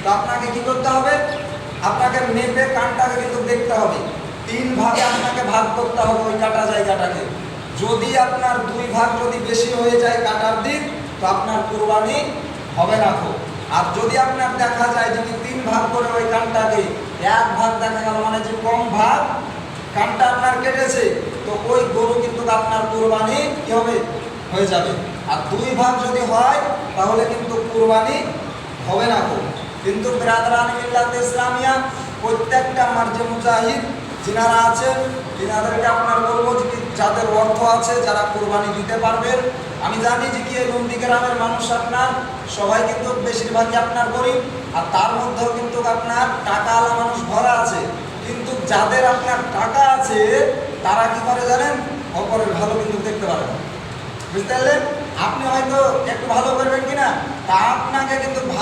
তো আপনাকে কি করতে হবে, আপনাকে মেপে কানটাকে কিন্তু দেখতে হবে, 3 ভাগে আপনাকে ভাগ করতে হবে ওই কাটা জায়গাটাকে। যদি আপনার 2 ভাগ যদি বেশি হয়ে যায় কাটার দিক, তো আপনার কুরবানি হবে না। আর যদি আপনার দেখা যায় যদি 3 ভাগ করে ওই কানটাকে 1 ভাগ দেখা গেল, মানে যে কম ভাগ কানটা আপনার কেটেছে, তো ওই গরু কিন্তু আপনার কুরবানি কি হবে, হয়ে যাবে। আর 2 ভাগ যদি হয় তাহলে কিন্তু কুরবানি হবে না। কিন্তু বিরাদরানি মিল্লাত ইসলামিয়া প্রত্যেকটা আমার যে মুজাহিদ যিনারা আছেন, তিনাদেরকে আপনার বলবো যে যাদের অর্থ আছে, যারা কুরবানি দিতে পারবেন। আমি জানি যে কি এই নন্দী গ্রামের মানুষ আপনার সবাই কিন্তু বেশিরভাগই আপনার গরিব, আর তার মধ্যেও কিন্তু আপনার টাকাওয়ালা মানুষ ভরা আছে। কিন্তু যাদের আপনার টাকা আছে তারা কি করে জানেন, অপরের ভালো কিন্তু দেখতে পারে না। বুঝতে পারলেন? আপনি হয়তো একটু ভালো করবেন কিনা, তা আপনাকে কিন্তু ভালো